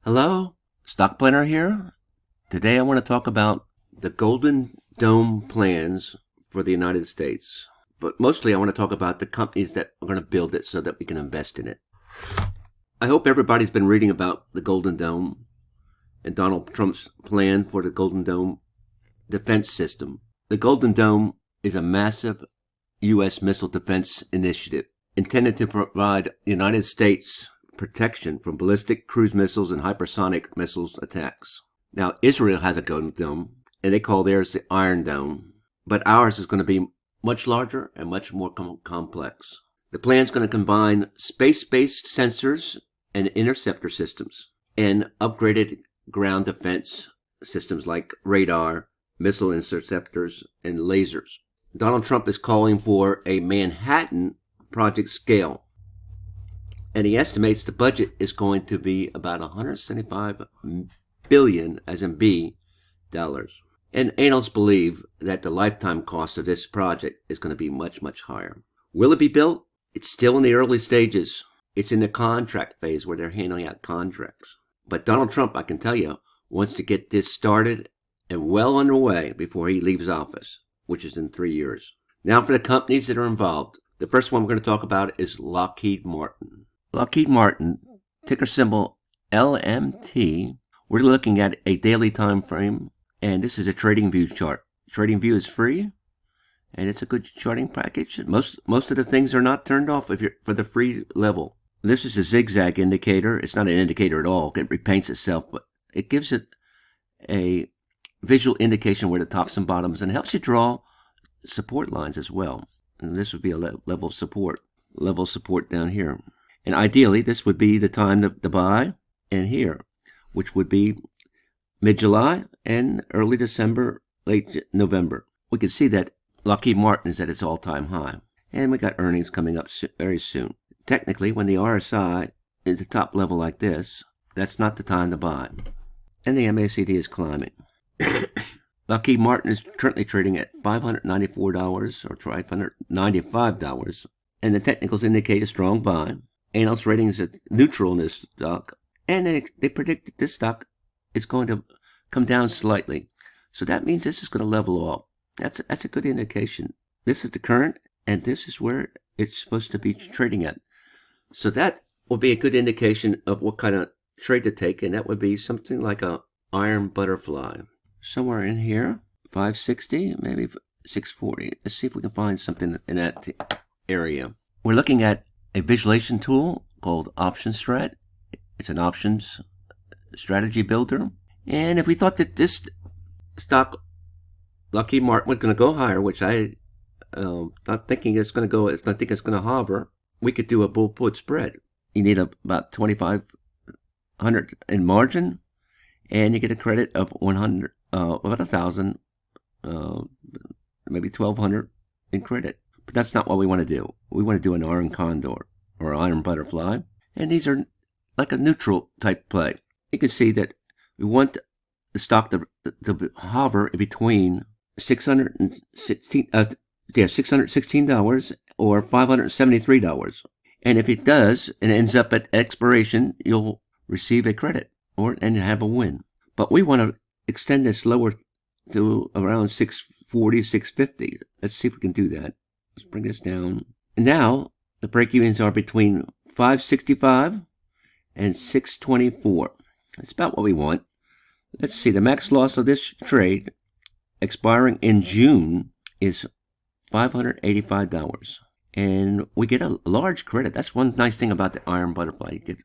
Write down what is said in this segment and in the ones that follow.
Hello, Stock Planner here. Today I want to talk about the Golden Dome plans for the United States. But mostly I want to talk about the companies that are going to build it so that we can invest in it. I hope everybody's been reading about the Golden Dome and Donald Trump's plan for the Golden Dome defense system. The Golden Dome is a massive U.S. missile defense initiative intended to provide the United States protection from ballistic, cruise missiles, and hypersonic missiles attacks. Now, Israel has a Golden Dome, and they call theirs the Iron Dome, but ours is going to be much larger and much more complex. The plan is going to combine space-based sensors and interceptor systems and upgraded ground defense systems like radar, missile interceptors, and lasers. Donald Trump is calling for a Manhattan project scale, and he estimates the budget is going to be about $175 billion, as in B, dollars. And analysts believe that the lifetime cost of this project is going to be much, much higher. Will it be built? It's still in the early stages. It's in the contract phase where they're handing out contracts. But Donald Trump, I can tell you, wants to get this started and well underway before he leaves office, which is in 3 years. Now for the companies that are involved. The first one we're going to talk about is Lockheed Martin. Lockheed Martin, ticker symbol LMT. We're looking at a daily time frame, and this is a trading view chart. Trading view is free, and it's a good charting package. Most of the things are not turned off if you're for the free level. This is a zigzag indicator. It's not an indicator at all. It repaints itself, but it gives it a visual indication where the tops and bottoms, and helps you draw support lines as well. And this would be a level of support down here. And ideally, this would be the time to buy, and here, which would be mid-July and early December, late November. We can see that Lockheed Martin is at its all-time high, and we got earnings coming up very soon. Technically, when the RSI is a top level like this, that's not the time to buy, and the MACD is climbing. Lockheed Martin is currently trading at $594 or $595, and the technicals indicate a strong buy. Analyst ratings are neutral in this stock, and they predict that this stock is going to come down slightly. So that means this is going to level off. That's a good indication. This is the current, and this is where it's supposed to be trading at. So that will be a good indication of what kind of trade to take, and that would be something like a iron butterfly. Somewhere in here, 560, maybe 640. Let's see if we can find something in that area. We're looking at a visualization tool called Option Strat. It's an options strategy builder. And if we thought that this stock, Lockheed Martin, was going to go higher, which I not thinking it's going to go, I think it's going to hover, we could do a bull put spread. You need about 2,500 in margin, and you get a credit of 100, about 1,000, maybe 1,200 in credit. But that's not what we want to do. We want to do an iron condor or iron butterfly. And these are like a neutral type play. You can see that we want the stock to hover between $616 or $573. And if it does and ends up at expiration, you'll receive a credit and have a win. But we want to extend this lower to around 640, 650. Let's see if we can do that. Let's bring this down. And now the break-evens are between 565 and 624. That's about what we want. Let's see. The max loss of this trade expiring in June is $585. And we get a large credit. That's one nice thing about the iron butterfly. You get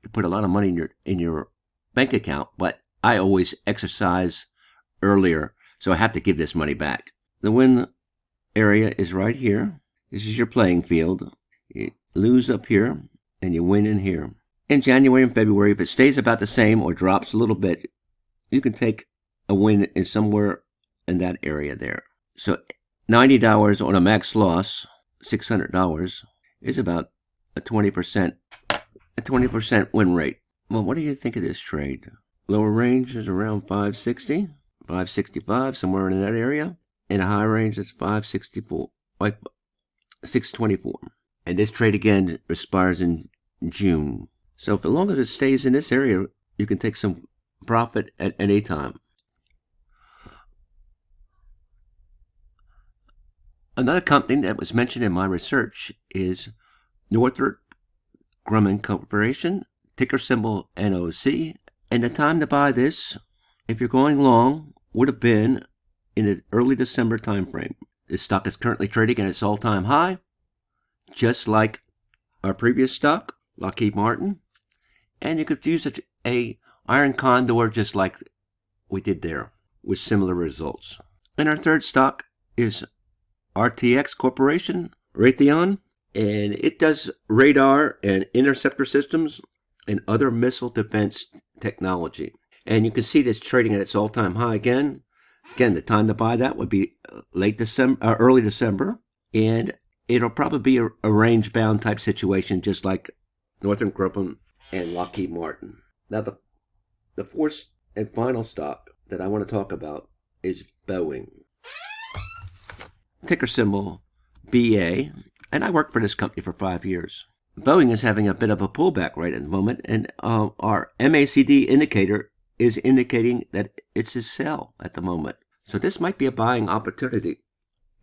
to put a lot of money in your bank account, but I always exercise earlier, so I have to give this money back. The win area is right here. This is your playing field. You lose up here, and you win in here. In January and February, if it stays about the same or drops a little bit, you can take a win in somewhere in that area there. So $90 on a max loss, $600, is about a 20% win rate. Well, what do you think of this trade? Lower range is around 560, 565, somewhere in that area. And a high range is 564, 624. And this trade again expires in June. So for as long as it stays in this area, you can take some profit at any time. Another company that was mentioned in my research is Northrop Grumman Corporation, ticker symbol NOC. And the time to buy this, if you're going long, would have been in the early December timeframe. This stock is currently trading at its all-time high, just like our previous stock, Lockheed Martin. And you could use a iron condor just like we did there, with similar results. And our third stock is RTX Corporation, Raytheon, and it does radar and interceptor systems and other missile defense technology. And you can see this trading at its all-time high again. Again, the time to buy that would be late December, early December, and it'll probably be a range-bound type situation, just like Northrop Grumman and Lockheed Martin. Now, the fourth and final stock that I want to talk about is Boeing. Ticker symbol BA, and I worked for this company for 5 years. Boeing is having a bit of a pullback right at the moment, and our MACD indicator is indicating that it's a sell at the moment. So this might be a buying opportunity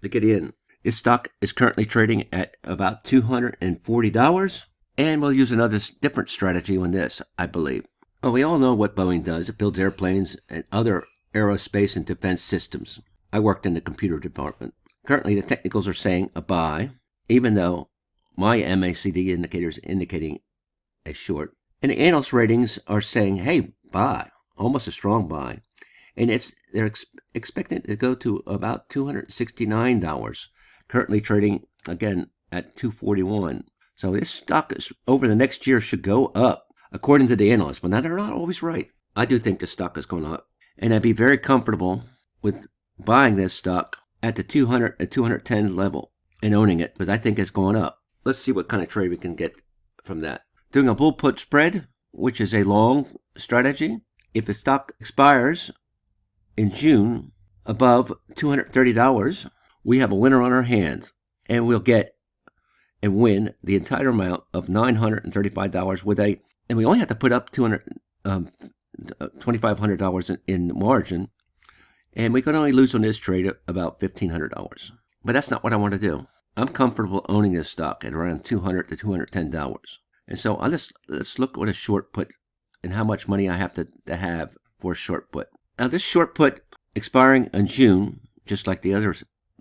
to get in. This stock is currently trading at about $240, and we'll use another different strategy on this, I believe. Well, we all know what Boeing does. It builds airplanes and other aerospace and defense systems. I worked in the computer department. Currently, the technicals are saying a buy, even though my MACD indicator is indicating a short. And the analyst ratings are saying, hey, buy, almost a strong buy. And they're expecting it to go to about $269, currently trading, again, at $241. So this stock is, over the next year should go up, according to the analysts. But now they're not always right. I do think the stock is going up. And I'd be very comfortable with buying this stock at the 200 and 210 level and owning it, because I think it's going up. Let's see what kind of trade we can get from that. Doing a bull put spread, which is a long strategy. If the stock expires in June above $230, we have a winner on our hands, and we'll get and win the entire amount of $935 and we only have to put up $2,500 in margin, and we can only lose on this trade about $1,500. But that's not what I want to do. I'm comfortable owning this stock at around $200 to $210. And so let's look at a short put and how much money I have to have for a short put. Now, this short put expiring in June, just like the other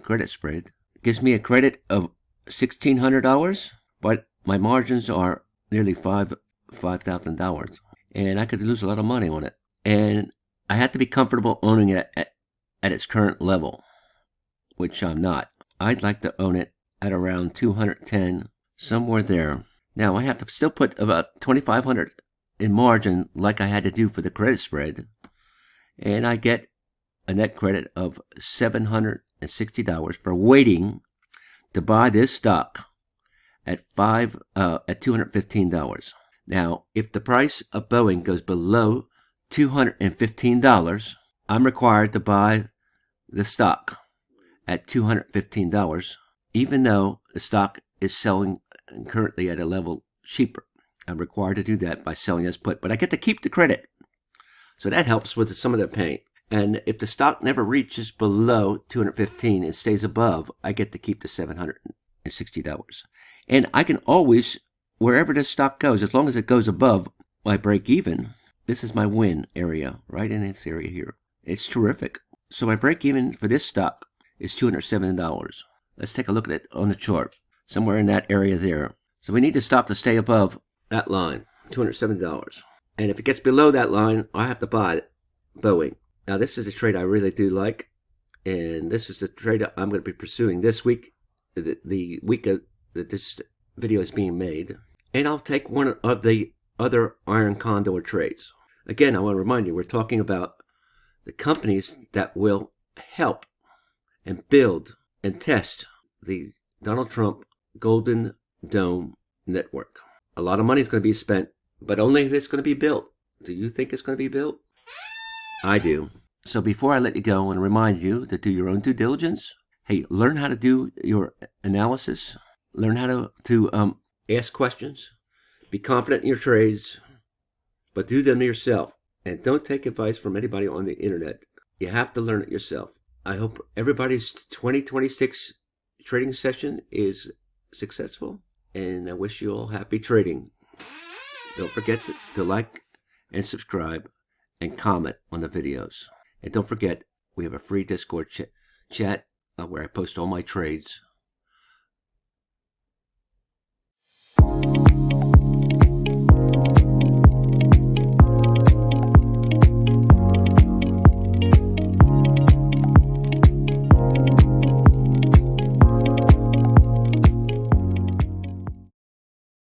credit spread, gives me a credit of $1,600, but my margins are nearly $5,000, and I could lose a lot of money on it. And I have to be comfortable owning it at its current level, which I'm not. I'd like to own it at around 210, somewhere there. Now, I have to still put about $2,500 in margin like I had to do for the credit spread, and I get a net credit of $760 for waiting to buy this stock at $215. Now, if the price of Boeing goes below $215, I'm required to buy the stock at $215, even though the stock is selling currently at a level cheaper. I'm required to do that by selling this put, but I get to keep the credit. So that helps with some of the pain. And if the stock never reaches below $215 and stays above, I get to keep the $760. And I can always, wherever this stock goes, as long as it goes above my break even, this is my win area, right in this area here. It's terrific. So my break even for this stock is $207. Let's take a look at it on the chart, somewhere in that area there. So we need the stock to stay above that line, $207. And if it gets below that line, I have to buy Boeing. Now, this is a trade I really do like, and this is the trade I'm going to be pursuing this week, the week that this video is being made. And I'll take one of the other iron condor trades. Again, I want to remind you, we're talking about the companies that will help and build and test the Donald Trump Golden Dome network. A lot of money is going to be spent, but only if it's going to be built. Do you think it's going to be built? I do. So before I let you go, I want to remind you to do your own due diligence. Hey, learn how to do your analysis. Learn how to ask questions. Be confident in your trades. but do them yourself. And don't take advice from anybody on the internet. You have to learn it yourself. I hope everybody's 2026 trading session is successful, and I wish you all happy trading. Don't forget to like and subscribe and comment on the videos. And don't forget, we have a free Discord chat where I post all my trades.